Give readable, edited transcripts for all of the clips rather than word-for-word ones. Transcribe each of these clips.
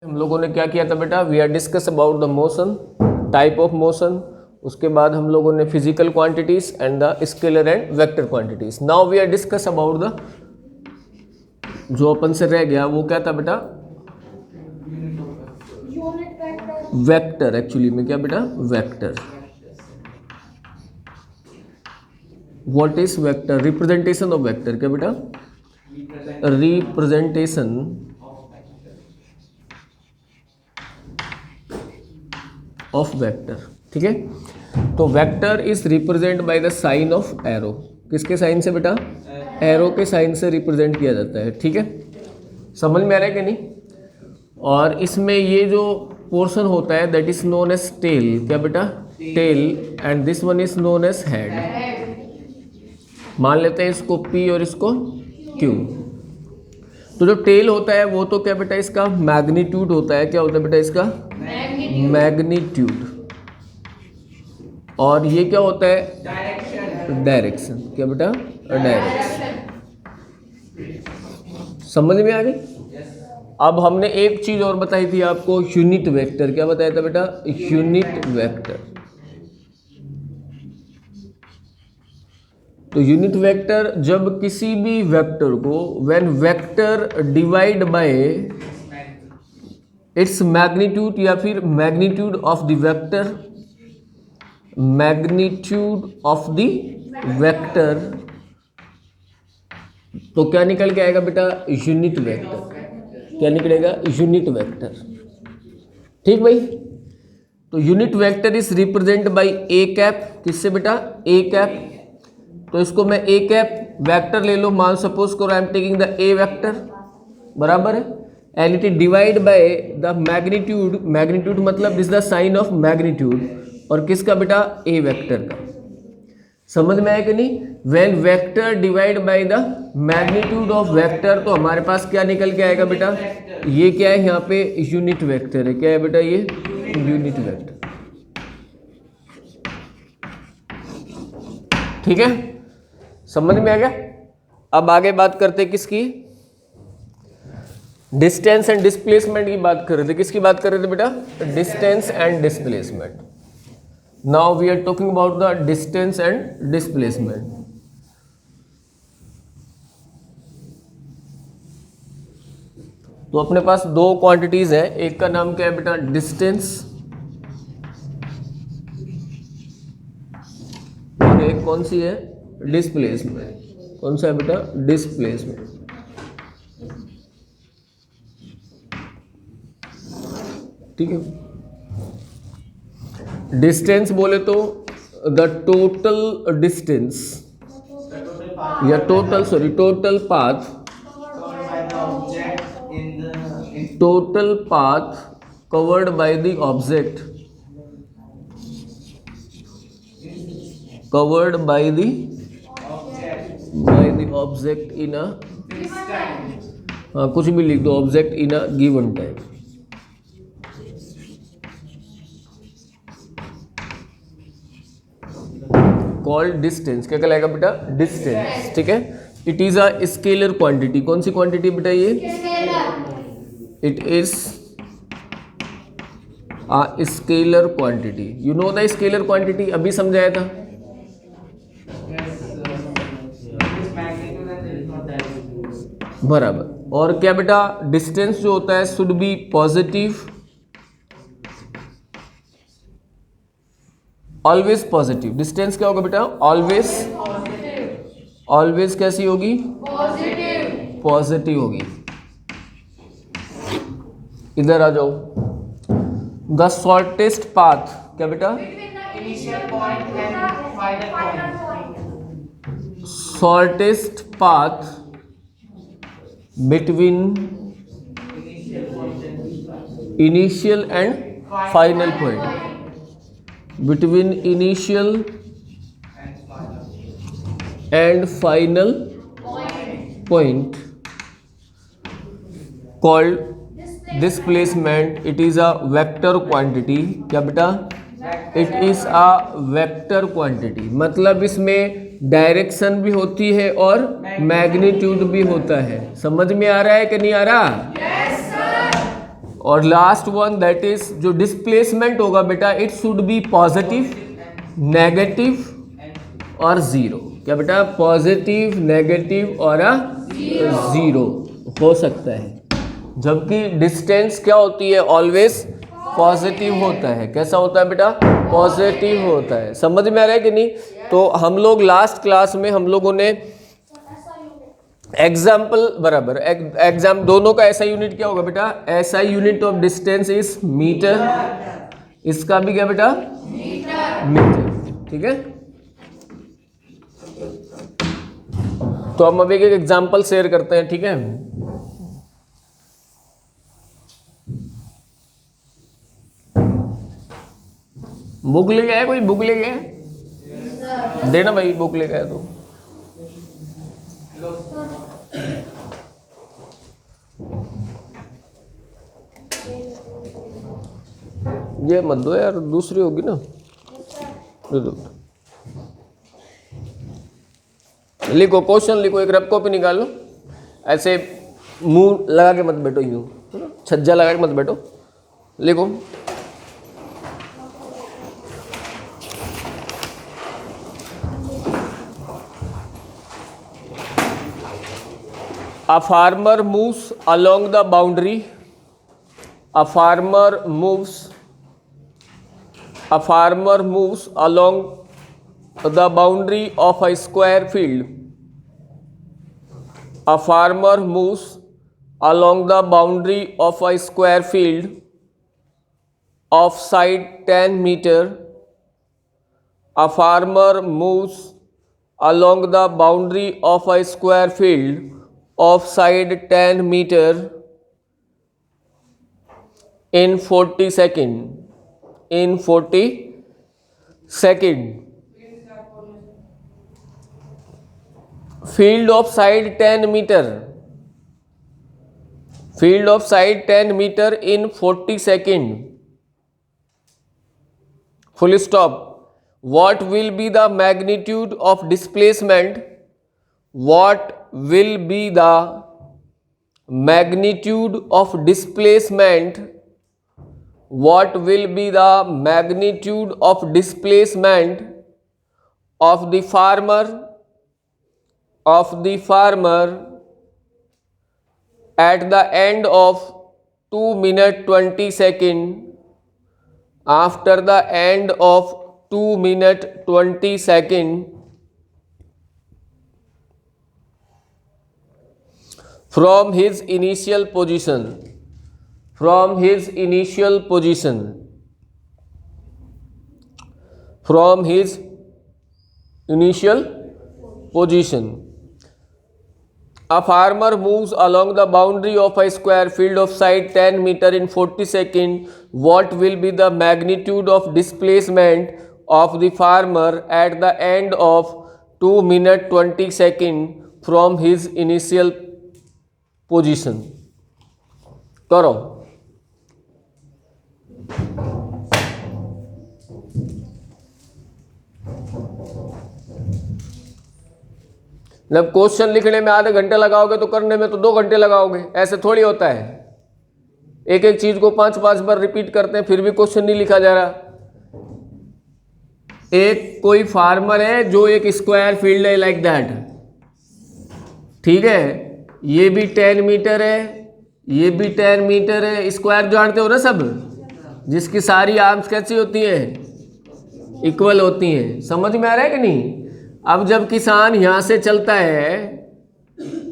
हम लोगों ने क्या किया था बेटा, we are discuss about the motion, type of motion, उसके बाद हम लोगों ने physical quantities and the scalar and vector quantities. Now we are discuss about the, जो अपन से रह गया वो क्या था बेटा, वेक्टर। एक्चुअली में क्या बेटा, vector. What is vector? Representation of vector. क्या बेटा, रिप्रेजेंटेशन ऑफ वेक्टर। ठीक है, तो vector is represent by the sign of arrow. किसके साइन से बेटा? एरो के साइन से रिप्रेजेंट किया जाता है। ठीक है, समझ में आ रहा है कि नहीं? और इसमें ये जो पोर्शन होता है that is known as tail. क्या बेटा? Tail. And this one is known as head. मान लेते हैं इसको P और इसको Q। तो जो टेल होता है वो तो क्या बेटा, इसका मैग्नीट्यूड होता है। क्या होता है बेटा इसका? मैग्नीट्यूड। और ये क्या होता है? डायरेक्शन। क्या बेटा? डायरेक्शन। समझ में आ गई? अब हमने एक चीज और बताई थी आपको, यूनिट वेक्टर। क्या बताया था बेटा? Unit vector. तो यूनिट वेक्टर जब किसी भी वेक्टर को, when vector divide by its magnitude या फिर magnitude of the vector, magnitude of the vector, तो क्या निकल के आएगा बेटा? Unit vector. क्या निकलेगा? Unit vector. ठीक भाई, तो unit vector is represent bye A cap. किससे बेटा? A cap. तो इसको मैं ए कैप वेक्टर ले लो, मान सपोज करो I am taking the a vector, बराबर है, and it is divide by the magnitude. Magnitude मतलब this the sign of magnitude, और किसका बेटा? ए वेक्टर का। समझ में आया कि नहीं? When vector divide by the magnitude of vector, तो हमारे पास क्या निकल के आएगा बेटा? ये क्या है यहाँ पे? यूनिट वेक्टर है। क्या है बेटा? ये यूनिट वेक्टर। ठीक है, समझ में आ गया? अब आगे बात करते हैं किसकी? डिस्टेंस एंड डिस्प्लेसमेंट की बात कर रहे थे। किसकी बात कर रहे थे बेटा? Distance and displacement. Now we are talking about the distance and displacement. तो अपने पास दो क्वांटिटीज है, एक का नाम क्या है बेटा? डिस्टेंस, और एक कौन सी है? डिस्प्लेसमेंट। कौन सा है बेटा? डिस्प्लेसमेंट। ठीक है, डिस्टेंस बोले तो द टोटल डिस्टेंस या total path, total path covered by the object, covered by the object in a, कुछ भी लिख दो, object in a given time. Called distance. क्या कहलाएगा बेटा? डिस्टेंस। ठीक है, it is a scalar quantity. कौन सी क्वांटिटी बेटा ये? It is a scalar quantity. You know the scalar quantity, अभी समझाया था। बराबर। और क्या बेटा? डिस्टेंस जो होता है should be positive, always positive. Distance क्या होगा बेटा? ऑलवेज, ऑलवेज कैसी होगी? पॉजिटिव, पॉजिटिव होगी। इधर आ जाओ। The shortest path. क्या बेटा? Shortest path between initial and final point, between initial and final point called displacement. It is a vector quantity. क्या बेटा? It is a vector quantity। मतलब इसमें डायरेक्शन भी होती है और मैग्नीट्यूड भी होता है। समझ में आ रहा है कि नहीं आ रहा? yes, sir। और लास्ट वन दैट इज जो डिस्प्लेसमेंट होगा बेटा it should be positive, negative और जीरो। क्या बेटा? पॉजिटिव, नेगेटिव और जीरो हो सकता है, जबकि डिस्टेंस क्या होती है? ऑलवेज पॉजिटिव होता है। कैसा होता है बेटा? पॉजिटिव होता है। समझ में आ रहा है कि नहीं? तो हम लोग लास्ट क्लास में हम लोगों ने एग्जाम्पल बराबर एग्जाम दोनों का ऐसा यूनिट क्या होगा बेटा? ऐसा unit of distance is metre, इसका भी क्या बेटा? मीटर। ठीक है, तो हम अभी एक एग्जाम्पल शेयर करते हैं। ठीक है, बुक ले गया है कोई? बुक ले गया है? देना भाई, बुक ले गया तो ये मत दो यार, दूसरी होगी ना। दे दो। लिखो, क्वेश्चन लिखो, एक रफ कॉपी निकाल लो। ऐसे मुंह लगा के मत बैठो, यूं छज्जा लगा के मत बैठो, लिखो। A farmer moves along the boundary. A farmer moves along the boundary of a square field. A farmer moves along the boundary of a square field of side 10 meter. A farmer moves along the boundary of a square field of side 10 meter in 40 second. In 40 second. Field of side 10 meter. Field of side 10 meter in 40 second. Full stop. What will be the magnitude of displacement? What will be the magnitude of displacement? What will be the magnitude of displacement of the farmer at the end of 2 minutes 20 seconds? After the end of 2 minutes 20 seconds from his initial position. From his initial position. From his initial position. A farmer moves along the boundary of a square field of side 10 meter in 40 seconds. What will be the magnitude of displacement of the farmer at the end of 2 minutes 20 seconds from his initial position? करो। जब question लिखने में आधे घंटे लगाओगे तो करने में तो 2 घंटे लगाओगे। ऐसे थोड़ी होता है, एक एक चीज को 5-5 बार रिपीट करते हैं फिर भी क्वेश्चन नहीं लिखा जा रहा। एक कोई फार्मर है जो एक स्क्वायर फील्ड है लाइक दैट, ठीक है, ये भी 10 मीटर है, ये भी 10 मीटर है। स्क्वायर जानते हो ना सब, जिसकी सारी आर्म्स कैसी होती हैं? इक्वल होती हैं। समझ में आ रहा है कि नहीं? अब जब किसान यहाँ से चलता है,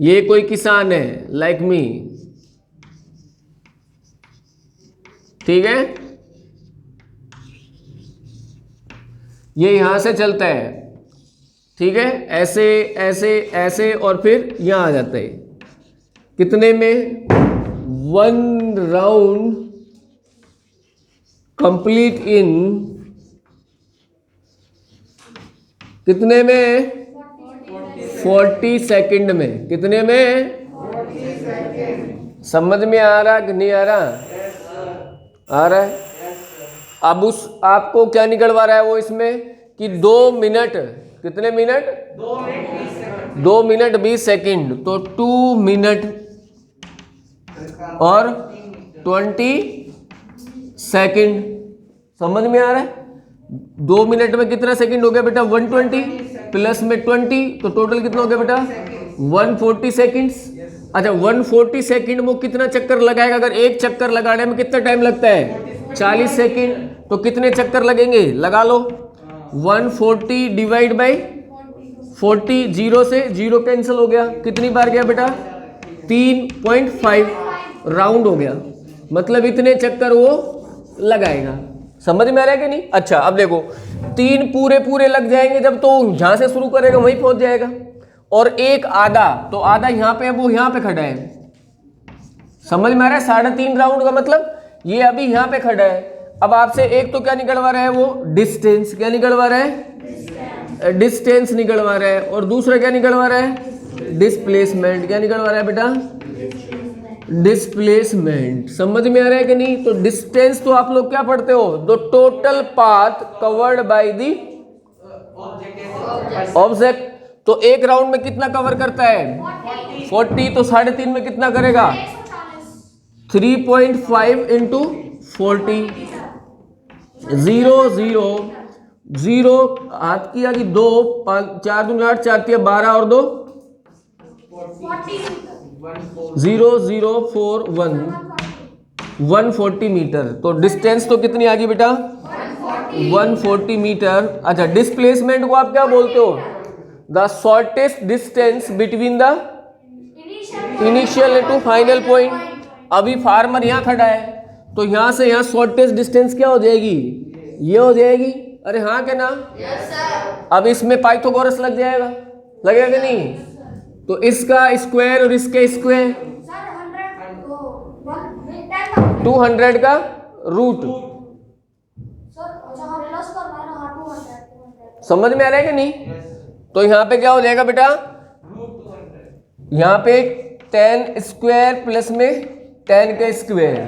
ये कोई किसान है लाइक मी, ठीक है, ये यहाँ से चलता है, ठीक है, ऐसे ऐसे ऐसे और फिर यहाँ आ जाता है। कितने में? 1 राउंड कंप्लीट इन कितने में? 40 सेकंड में। कितने में? 40 सेकंड। समझ में आ रहा कि नहीं आ रहा? आ रहा है। अब उस आपको क्या निकलवा रहा है वो इसमें कि 2 मिनट, कितने मिनट? 2 मिनट 20 सेकंड, तो 2 मिनट और 20 सेकंड। समझ में आ रहा है? 2 मिनट में कितना सेकंड हो गया बेटा? 120 प्लस में 20, तो टोटल कितना हो गया बेटा? 140 सेकंड्स। अच्छा 140 सेकंड में कितना चक्कर लगाएगा? अगर एक चक्कर लगाने में कितना टाइम लगता है? 40 सेकंड। तो कितने चक्कर लगेंगे? लगा लो। 140 डिवाइड बाई 40, 0 से 0 कैंसिल हो गया। कितनी बार गया बेटा? 3.5 राउंड हो गया, मतलब इतने चक्कर वो लगाएगा। समझ में आ रहा है कि नहीं? अच्छा अब देखो 3 पूरे लग जाएंगे जब, तो जहां से शुरू करेगा वहीं पहुंच जाएगा। और एक आधा, तो आधा यहाँ पे है, वो यहाँ पे खड़ा है। समझ में आ रहा है? 3.5 राउंड का मतलब ये अभी यहाँ पे खड़ा है। अब आपसे एक तो क्या निकलवा रहा है? वो डिस्टेंस। क्या निकलवा रहा है? डिस्टेंस निकलवा रहा है। और दूसरा क्या निकलवा रहा है? डिस्प्लेसमेंट। क्या निकलवा रहा है बेटा? डिस्प्लेसमेंट। समझ में आ रहा है कि नहीं? तो डिस्टेंस तो आप लोग क्या पढ़ते हो? The total path covered by the object. तो एक राउंड में कितना कवर करता है? 40। तो 3.5 में कितना करेगा? 3.5 इंटू 40। 0 0 0 हाथ किया कि 2 5 4 दूनी 8 4 3 12 और 2 0 0 4 1 140 मीटर। तो डिस्टेंस तो कितनी आ गई बेटा? 140 मीटर। अच्छा डिस्प्लेसमेंट को आप क्या बोलते हो? The shortest distance between the initial to final point. अभी फार्मर यहाँ खड़ा है, तो यहाँ से यहाँ शॉर्टेस्ट डिस्टेंस क्या हो जाएगी? ये हो जाएगी। अरे हाँ क्या ना? yes, अब इसमें पाइथागोरस लग जाएगा, लगेगा कि नहीं? तो इसका स्क्वायर और इसके स्क्वायर 200 का रूट। समझ में आ रहा है कि नहीं? तो यहाँ पे क्या हो जाएगा बेटा? यहाँ पे 10 स्क्वायर प्लस में 10 का स्क्वायर,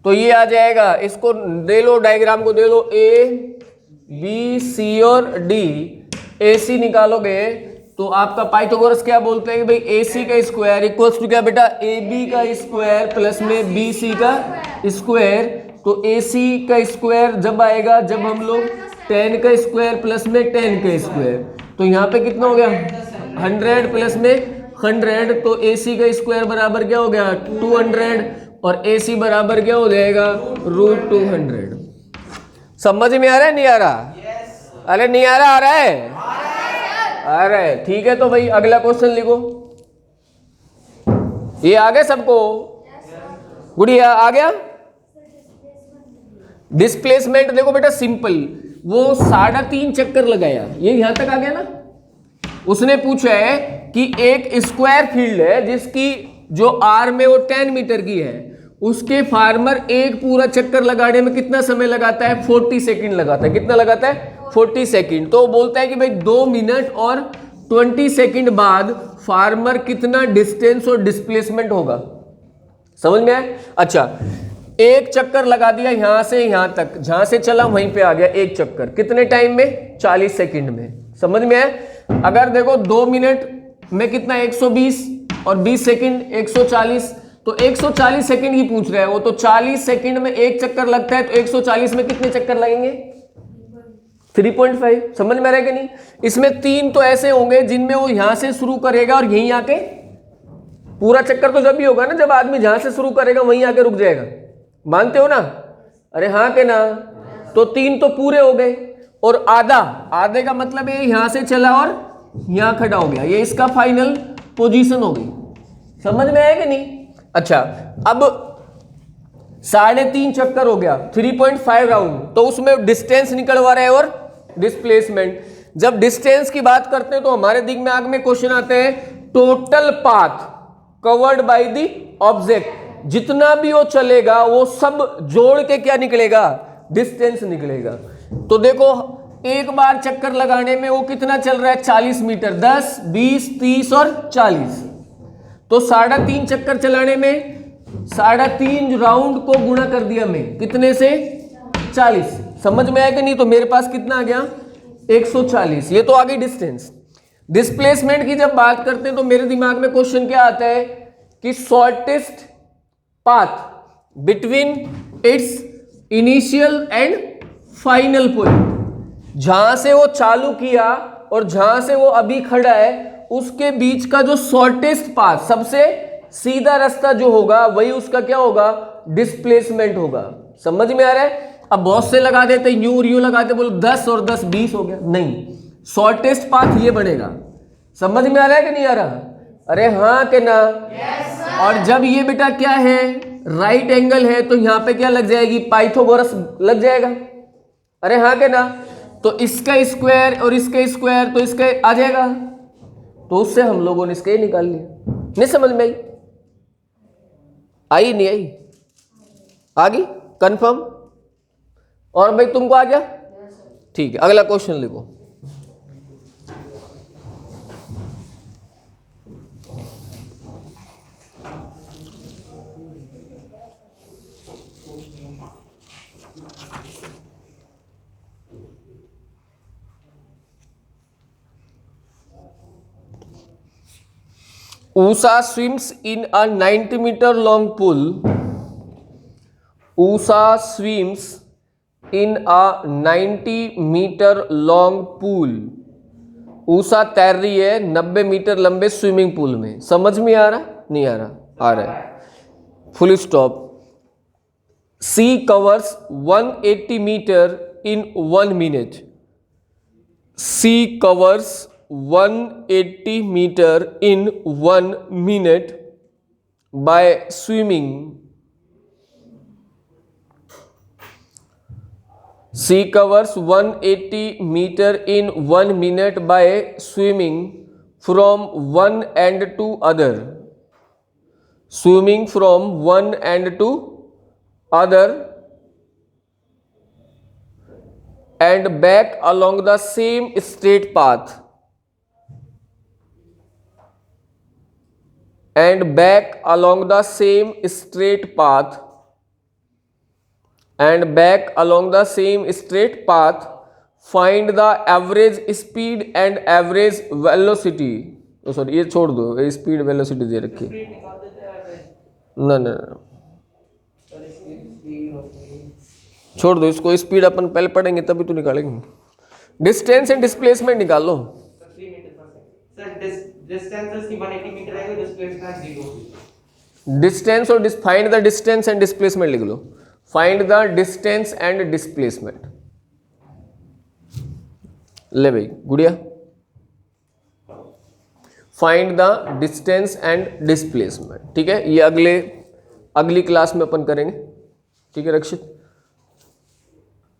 तो ये आ जाएगा। इसको दे लो, डायग्राम को दे लो, ए बी सी और डी। ए सी निकालोगे तो आपका पाइथागोरस क्या बोलते हैं कि भाई ए सी का स्क्वायर इक्वल्स टू क्या बेटा? ए बी का स्क्वायर प्लस में बी सी का स्क्वायर। तो ए सी का स्क्वायर जब आएगा जब हम लोग 10 का स्क्वायर प्लस में 10 का स्क्वायर, तो यहाँ पे कितना हो गया? 100 प्लस में 100। तो ए सी का स्क्वायर बराबर क्या हो गया? 200 और ए सी बराबर क्या हो जाएगा? रूट 200। समझ में आ रहा है नहीं आ रहा? अरे नहीं आ रहा? आ रहा है? आ रहा है। ठीक है, तो भाई अगला क्वेश्चन लिखो। ये आ गया सबको? गुड़िया आ गया? डिस्प्लेसमेंट देखो बेटा सिंपल, वो 3.5 चक्कर लगाया, ये यहां तक आ गया ना। उसने पूछा है कि एक स्क्वायर फील्ड है जिसकी जो आर में वो 10 मीटर की है, उसके फार्मर एक पूरा चक्कर लगाने में कितना समय लगाता है? 40 सेकंड लगाता है। कितना लगाता है? 40 सेकंड। तो बोलता है कि भाई 2 मिनट और 20 सेकंड बाद फार्मर कितना डिस्टेंस और डिस्प्लेसमेंट होगा। समझ में आया? अच्छा एक चक्कर लगा दिया यहां से यहां तक, जहां से चला वहीं पे आ गया एक चक्कर। कितने टाइम में? 40 सेकंड में। समझ में आया? अगर देखो 2 मिनट में कितना? 120 और 20 सेकंड 140, तो 140 सेकंड ही पूछ रहा है वो। तो 40 सेकंड में एक चक्कर लगता है, तो 140 में कितने चक्कर लगेंगे? 3.5। समझ में आ रहा है कि नहीं? इसमें 3 तो ऐसे होंगे जिनमें वो यहां से शुरू करेगा और यहीं आके पूरा चक्कर तो जब भी होगा ना जब आदमी जहां से शुरू करेगा वहीं आके रुक जाएगा। मानते हो ना? अरे हाँ के ना? तो 3 तो पूरे हो गए, और आधे का मतलब है यहां से चला और यहां खड़ा हो गया, ये इसका फाइनल पोजीशन हो गई। समझ में आया कि नहीं? अच्छा अब 3.5 चक्कर हो गया, 3.5 राउंड, तो उसमें डिस्टेंस निकलवा रहे हैं और डिस्प्लेसमेंट। जब डिस्टेंस की बात करते हैं तो हमारे दिमाग में क्वेश्चन आते हैं total path covered by the object. जितना भी वो चलेगा वो सब जोड़ के क्या निकलेगा? डिस्टेंस निकलेगा। तो देखो एक बार चक्कर लगाने में वो कितना चल रहा है? 40 मीटर। 10 20 30 और 40, तो 3.5 चक्कर चलाने में 3.5 राउंड को गुणा कर दिया मैं कितने से? 40। समझ में आया कि नहीं? तो मेरे पास कितना आ गया? 140। ये तो आ गई डिस्टेंस। डिस्प्लेसमेंट की जब बात करते हैं तो मेरे दिमाग में क्वेश्चन क्या आता है कि shortest path between its initial and final point. जहां से वो चालू किया और जहां से वो अभी खड़ा है उसके बीच का जो शॉर्टेस्ट पाथ, सबसे सीधा रास्ता जो होगा वही उसका क्या होगा, डिस्प्लेसमेंट होगा। समझ में आ रहा है? अब बहुत से लगा देते यूं लगाते, बोलो 10 और 10 20 हो गया, नहीं, शॉर्टेस्ट पाथ ये बनेगा। समझ में आ रहा है कि नहीं आ रहा? अरे हाँ के ना? और जब ये बेटा क्या है, राइट एंगल है, तो यहां पे क्या लग जाएगी, पाइथागोरस लग जाएगा। अरे हाँ के ना? तो इसका स्क्वायर और इसका स्क्वायर तो इसका आ जाएगा, तो उससे हम लोगों ने इसका ये निकाल लिया। नहीं समझ में आई? आई नहीं आई? आ गई कंफर्म? और भाई तुमको आ गया? ठीक है, अगला क्वेश्चन लिखो। Usha swims in a 90-meter long pool. Usha swims in a 90-meter long pool. Usha तैर रही है 90 मीटर लंबे स्विमिंग पूल में। समझ में आ रहा? नहीं आ रहा? आ रहा है। Full stop. She covers 180 metre in 1 minute. She covers 180 meter in 1 minute by swimming. Sea covers 180 meter in 1 minute by swimming from one end to other. Swimming from one end to other and back along the same straight path. And back along the same straight path. And back along the same straight path. Find the average speed and average velocity. Oh sorry, ये छोड़ दो, ये speed velocity दे रखी है। ना ना छोड़ दो इसको, स्पीड अपन पहले पढ़ेंगे तभी तो निकालेंगे। डिस्टेंस एंड डिस्प्लेसमेंट निकाल लो। डिस्टेंस और find the distance and displacement लिख लो। Find the distance and displacement. ले भाई गुड़िया, find the distance and displacement. ठीक है, ये अगली क्लास में अपन करेंगे। ठीक है रक्षित?